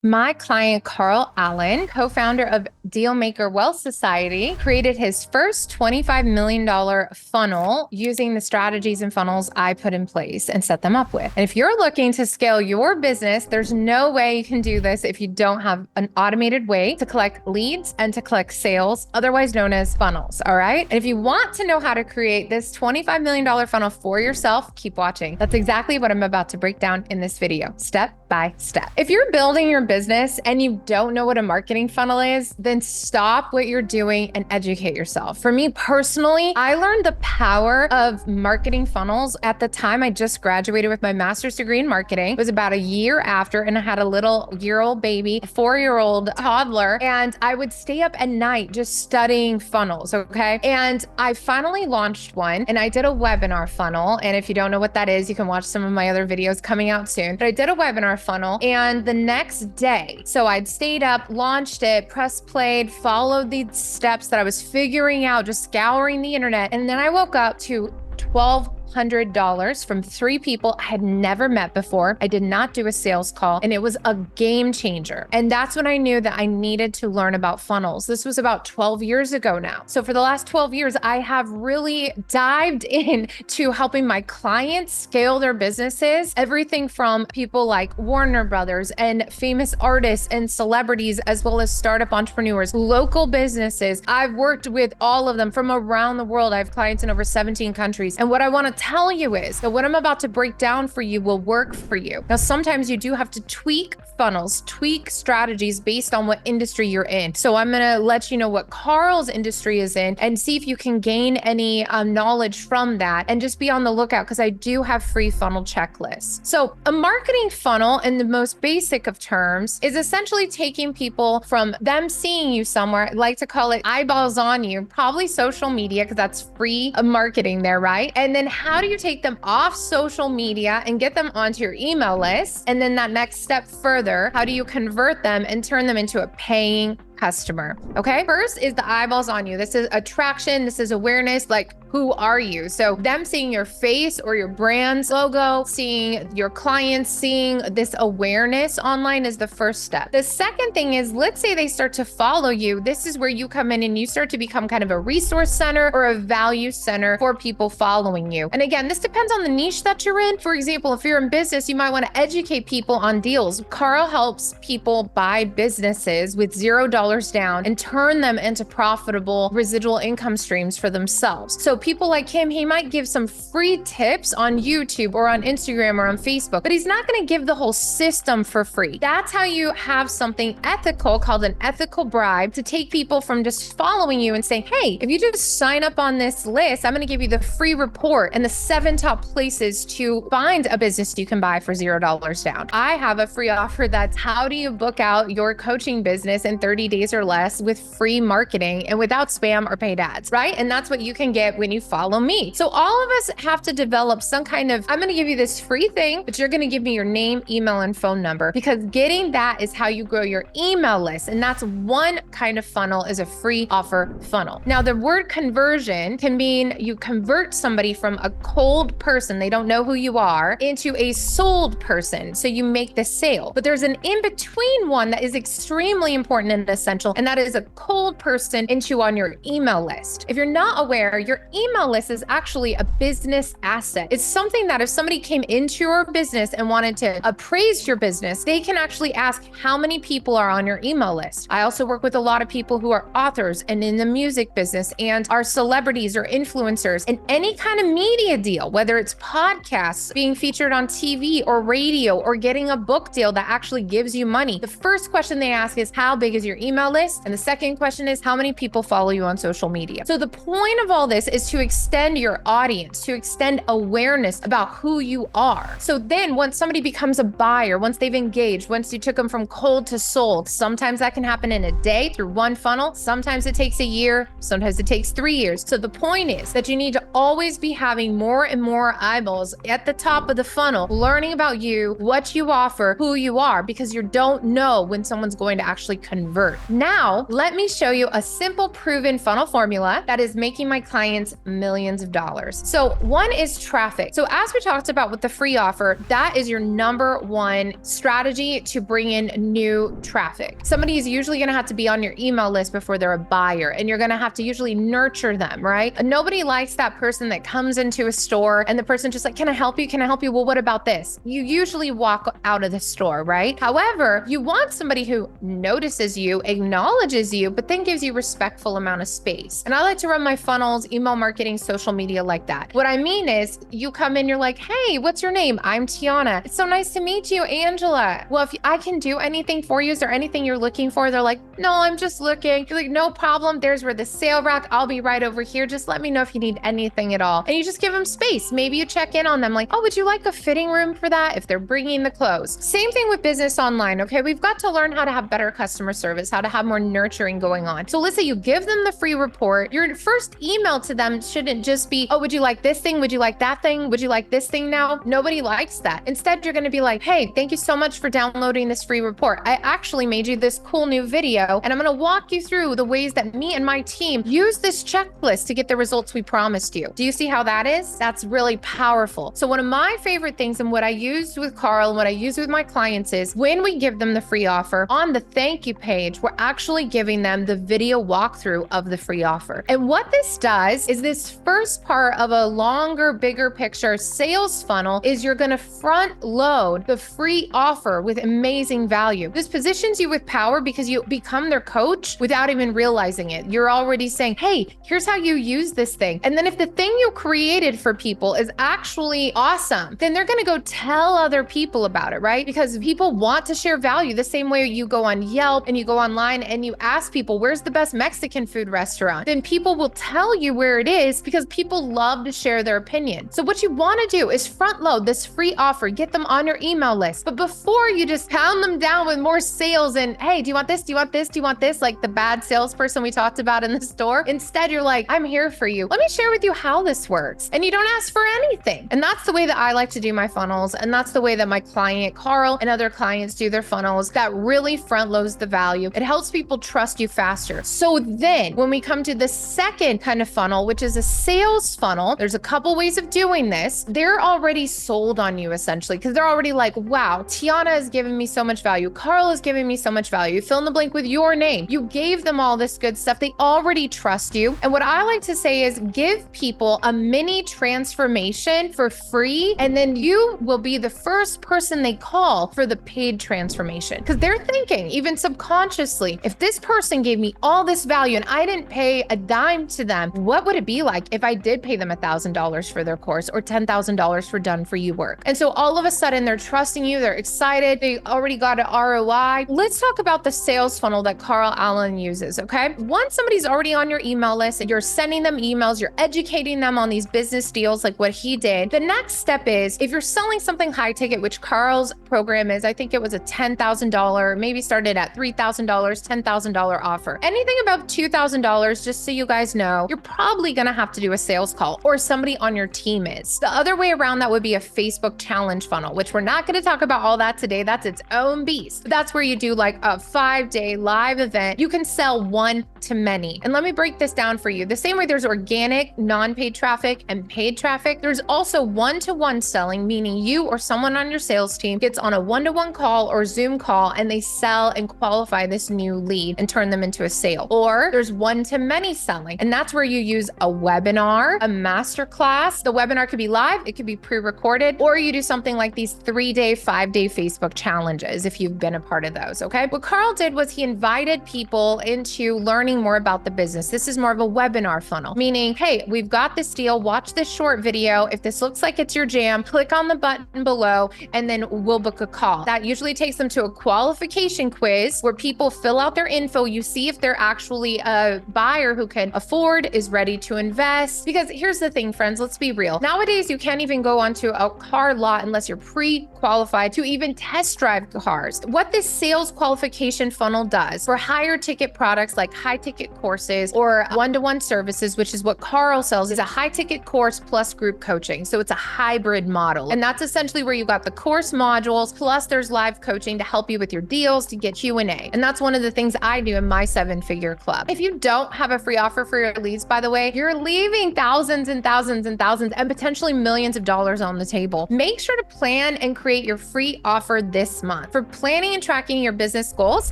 My client, Carl Allen, co-founder of Dealmaker Wealth Society, created his first $25 million funnel using the strategies and funnels I put in place and set them up with. And if you're looking to scale your business, there's no way you can do this if you don't have an automated way to collect leads and to collect sales, otherwise known as funnels, all right? And if you want to know how to create this $25 million funnel for yourself, keep watching. That's exactly what I'm about to break down in this video, step by step. If you're building your business and you don't know what a marketing funnel is, then stop what you're doing and educate yourself. For me personally, I learned the power of marketing funnels at the time I just graduated with my master's degree in marketing. It was about a year after, and I had a little year-old baby, a 4-year-old toddler, and I would stay up at night just studying funnels, okay? And I finally launched one, and I did a webinar funnel. And if you don't know what that is, you can watch some of my other videos coming out soon. But I did a webinar funnel, and the next day, so I'd stayed up, launched it, press played, followed the steps that I was figuring out, just scouring the internet. And then I woke up to $1,200 from 3 people I had never met before. I did not do a sales call, and it was a game changer. And that's when I knew that I needed to learn about funnels. This was about 12 years ago now. So for the last 12 years, I have really dived into helping my clients scale their businesses, everything from people like Warner Brothers and famous artists and celebrities, as well as startup entrepreneurs, local businesses. I've worked with all of them from around the world. I have clients in over 17 countries. And what I want to tell you is that what I'm about to break down for you will work for you. Now, sometimes you do have to tweak funnels, tweak strategies based on what industry you're in. So I'm going to let you know what Carl's industry is in and see if you can gain any knowledge from that, and just be on the lookout because I do have free funnel checklists. So a marketing funnel, in the most basic of terms, is essentially taking people from them seeing you somewhere, I like to call it eyeballs on you, probably social media, because that's free marketing there, right? And then how do you take them off social media and get them onto your email list? And then that next step further, how do you convert them and turn them into a paying customer? Okay. First is the eyeballs on you. This is attraction. This is awareness. Like, who are you? So them seeing your face or your brand's logo, seeing your clients, seeing this awareness online is the first step. The second thing is, let's say they start to follow you. This is where you come in and you start to become kind of a resource center or a value center for people following you. And again, this depends on the niche that you're in. For example, if you're in business, you might want to educate people on deals. Carl helps people buy businesses with $0 down and turn them into profitable residual income streams for themselves. So people like him, he might give some free tips on YouTube or on Instagram or on Facebook, but he's not going to give the whole system for free. That's how you have something ethical called an ethical bribe to take people from just following you and saying, hey, if you just sign up on this list, I'm going to give you the free report and the 7 top places to find a business you can buy for $0 down. I have a free offer that's how do you book out your coaching business in 30 days or less with free marketing and without spam or paid ads, right? And that's what you can get when you follow me. So all of us have to develop some kind of, I'm going to give you this free thing, but you're going to give me your name, email, and phone number, because getting that is how you grow your email list. And that's one kind of funnel, is a free offer funnel. Now, the word conversion can mean you convert somebody from a cold person, they don't know who you are, into a sold person. So you make the sale. But there's an in-between one that is extremely important and essential, and that is a cold person into on your email list. If you're not aware, your email list is actually a business asset. It's something that if somebody came into your business and wanted to appraise your business, they can actually ask how many people are on your email list. I also work with a lot of people who are authors and in the music business and are celebrities or influencers, and any kind of media deal, whether it's podcasts, being featured on TV or radio, or getting a book deal that actually gives you money. The first question they ask is, how big is your email list? And the second question is, how many people follow you on social media? So the point of all this is to extend your audience, to extend awareness about who you are. So then once somebody becomes a buyer, once they've engaged, once you took them from cold to sold, sometimes that can happen in a day through one funnel. Sometimes it takes a year, sometimes it takes 3 years. So the point is that you need to always be having more and more eyeballs at the top of the funnel, learning about you, what you offer, who you are, because you don't know when someone's going to actually convert. Now, let me show you a simple proven funnel formula that is making my clients millions of dollars. So one is traffic. So as we talked about with the free offer, that is your number one strategy to bring in new traffic. Somebody is usually going to have to be on your email list before they're a buyer, and you're going to have to usually nurture them, right? And nobody likes that person that comes into a store and the person just like, can I help you? Can I help you? Well, what about this? You usually walk out of the store, right? However, you want somebody who notices you, acknowledges you, but then gives you respectful amount of space. And I like to run my funnels, email marketing, social media like that. What I mean is you come in, you're like, hey, what's your name? I'm Tiana. It's so nice to meet you, Angela. Well, if I can do anything for you, is there anything you're looking for? They're like, no, I'm just looking. You're like, no problem. There's where the sale rack, I'll be right over here. Just let me know if you need anything at all. And you just give them space. Maybe you check in on them like, oh, would you like a fitting room for that? If they're bringing the clothes. Same thing with business online, okay? We've got to learn how to have better customer service, how to have more nurturing going on. So let's say you give them the free report. Your first email to them shouldn't just be, oh, would you like this thing? Would you like that thing? Would you like this thing now? Nobody likes that. Instead, you're going to be like, hey, thank you so much for downloading this free report. I actually made you this cool new video, and I'm going to walk you through the ways that me and my team use this checklist to get the results we promised you. Do you see how that is? That's really powerful. So one of my favorite things and what I used with Carl and what I use with my clients is when we give them the free offer on the thank you page, we're actually giving them the video walkthrough of the free offer. And what this does is this first part of a longer, bigger picture sales funnel is you're going to front load the free offer with amazing value. This positions you with power because you become their coach without even realizing it. You're already saying, hey, here's how you use this thing. And then if the thing you created for people is actually awesome, then they're going to go tell other people about it, right? Because people want to share value the same way you go on Yelp and you go online and you ask people, where's the best Mexican food restaurant? Then people will tell you where it is because people love to share their opinion. So what you want to do is front load this free offer, get them on your email list. But before you just pound them down with more sales and, hey, do you want this? Do you want this? Do you want this? Like the bad salesperson we talked about in the store. Instead, you're like, I'm here for you. Let me share with you how this works. And you don't ask for anything. And that's the way that I like to do my funnels. And that's the way that my client Carl and other clients do their funnels. That really front loads the value. It helps people trust you faster. So then when we come to the second kind of funnel, which is a sales funnel, there's a couple ways of doing this. They're already sold on you essentially, because they're already like, wow, Tiana is giving me so much value. Carl is giving me so much value. Fill in the blank with your name. You gave them all this good stuff. They already trust you. And what I like to say is give people a mini transformation for free. And then you will be the first person they call for the paid transformation. Because they're thinking, even subconsciously, if this person gave me all this value and I didn't pay a dime to them, what would it be like if I did pay them $1,000 for their course or $10,000 for done for you work? And so all of a sudden they're trusting you, they're excited, they already got an ROI. Let's talk about the sales funnel that Carl Allen uses, okay? Once somebody's already on your email list and you're sending them emails, you're educating them on these business deals like what he did, the next step is if you're selling something high ticket, which Carl's program is, I think it was a $10,000, maybe started at $3,000, $10,000 offer. Anything above $2,000, just so you guys know, you're probably gonna have to do a sales call or somebody on your team is. The other way around that would be a Facebook challenge funnel, which we're not gonna talk about all that today. That's its own beast. That's where you do like a 5-day live event. You can sell one to many. And let me break this down for you. The same way there's organic, non-paid traffic and paid traffic, there's also one-to-one selling, meaning you or someone on your sales team gets on a one-to-one call or Zoom call and they sell and qualify this new lead and turn them into a sale. Or there's one-to-many selling, and that's where you use a webinar, a masterclass. The webinar could be live, it could be pre-recorded, or you do something like these 3-day, 5-day Facebook challenges if you've been a part of those, okay? What Carl did was he invited people into learning more about the business. This is more of a webinar funnel, meaning, hey, we've got this deal, watch this short video. If this looks like it's your jam, click on the button below and then we'll book a call. That usually takes them to a qualification quiz where people fill out their info. You see if they're actually a buyer who can afford, is ready to invest. Because here's the thing, friends, let's be real. Nowadays, you can't even go onto a car lot unless you're pre-qualified to even test drive cars. What this sales qualification funnel does for higher ticket products like high ticket courses or one-to-one services, which is what Carl sells, is a high ticket course plus group coaching. So it's a hybrid model. And that's essentially where you got the course modules, plus there's live coaching to help you with your deals, to get Q&A. And that's one of the things I do in my 7-figure club. If you don't have a free offer for your leads, by the way, you're you're leaving thousands and thousands and thousands and potentially millions of dollars on the table. Make sure to plan and create your free offer this month. For planning and tracking your business goals,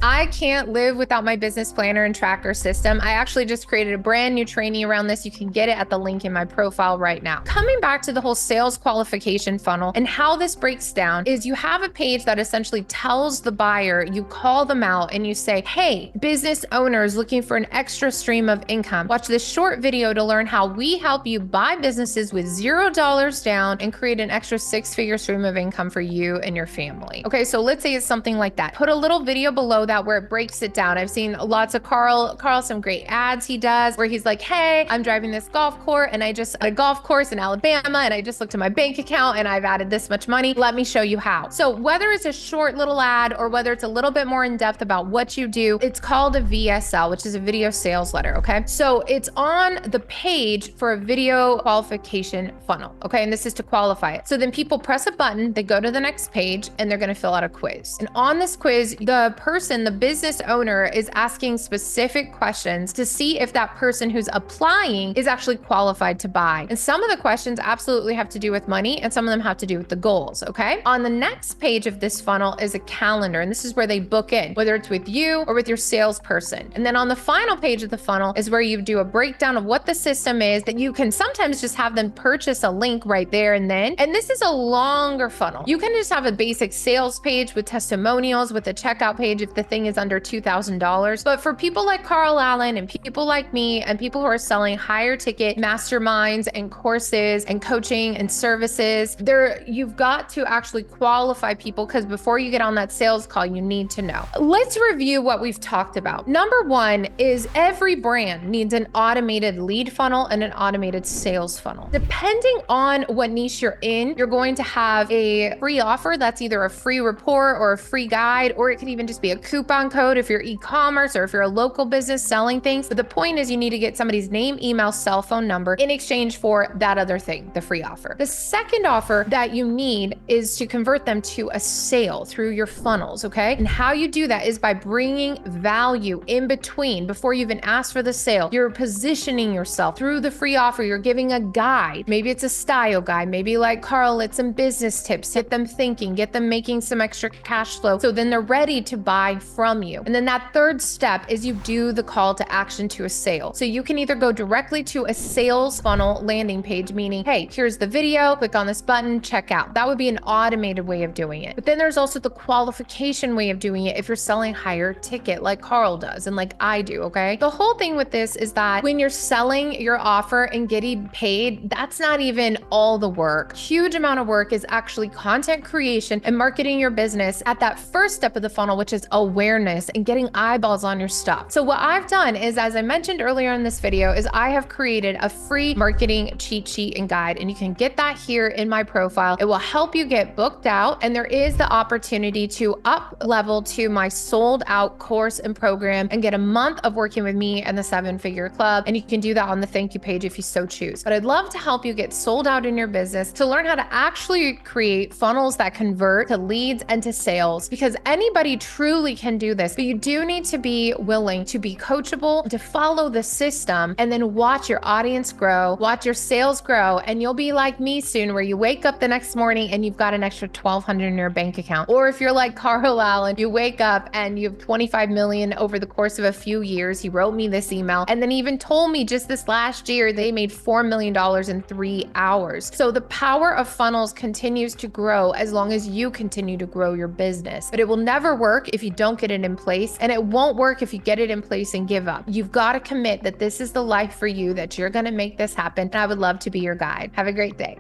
I can't live without my business planner and tracker system. I actually just created a brand new training around this. You can get it at the link in my profile right now. Coming back to the whole sales qualification funnel and how this breaks down is you have a page that essentially tells the buyer, you call them out and you say, hey, business owners looking for an extra stream of income, watch this short video to learn how we help you buy businesses with $0 down and create an extra six-figure stream of income for you and your family. Okay, so let's say it's something like that. Put a little video below that where it breaks it down. I've seen lots of Carl, some great ads he does where he's like, hey, I'm driving this golf course and I just a golf course in Alabama and I just looked at my bank account and I've added this much money. Let me show you how. So whether it's a short little ad or whether it's a little bit more in depth about what you do, it's called a VSL, which is a video sales letter. Okay, so it's on the page for a video qualification funnel. Okay, and this is to qualify it. So then people press a button, they go to the next page and they're going to fill out a quiz. And on this quiz, the person, the business owner, is asking specific questions to see if that person who's applying is actually qualified to buy. And some of the questions absolutely have to do with money and some of them have to do with the goals. Okay, on the next page of this funnel is a calendar, and this is where they book in, whether it's with you or with your salesperson. And then on the final page of the funnel is where you do a breakdown of what the system is, that you can sometimes just have them purchase a link right there and then. And this is a longer funnel. You can just have a basic sales page with testimonials, with a checkout page if the thing is under $2,000. But for people like Carl Allen and people like me and people who are selling higher ticket masterminds and courses and coaching and services, you've got to actually qualify people, because before you get on that sales call, you need to know. Let's review what we've talked about. Number one is every brand needs an automated lead funnel and an automated sales funnel. Depending on what niche you're in, you're going to have a free offer that's either a free report or a free guide, or it could even just be a coupon code if you're e-commerce or if you're a local business selling things. But the point is you need to get somebody's name, email, cell phone number in exchange for that other thing, the free offer. The second offer that you need is to convert them to a sale through your funnels, okay? And how you do that is by bringing value in between. Before you even ask for the sale, you're positioning yourself through the free offer. You're giving a guide. Maybe it's a style guide. Maybe like Carl, it's some business tips, get them thinking, get them making some extra cash flow. So then they're ready to buy from you. And then that third step is you do the call to action to a sale. So you can either go directly to a sales funnel landing page, meaning, hey, here's the video, click on this button, check out. That would be an automated way of doing it. But then there's also the qualification way of doing it if you're selling higher ticket like Carl does and like I do, okay? The whole thing with this is that when you're selling your offer and getting paid, that's not even all the work. Huge amount of work is actually content creation and marketing your business at that first step of the funnel, which is awareness and getting eyeballs on your stuff. So what I've done is, as I mentioned earlier in this video, is I have created a free marketing cheat sheet and guide, and you can get that here in my profile. It will help you get booked out, and there is the opportunity to up level to my sold out course and program and get a month of working with me and the 7-Figure Club. And you can do that on the thank you page if you so choose. But I'd love to help you get sold out in your business, to learn how to actually create funnels that convert to leads and to sales, because anybody truly can do this. But you do need to be willing to be coachable, to follow the system, and then watch your audience grow, watch your sales grow, and you'll be like me soon, where you wake up the next morning and you've got an extra $1,200 in your bank account. Or if you're like Carl Allen, you wake up and you have 25 million over the course of a few years. He wrote me this email and then even told me just this last year they made $4 million in 3 hours. So the power of funnels continues to grow as long as you continue to grow your business. But it will never work if you don't get it in place, and it won't work if you get it in place and give up. You've got to commit that this is the life for you, that you're going to make this happen. And I would love to be your guide. Have a great day.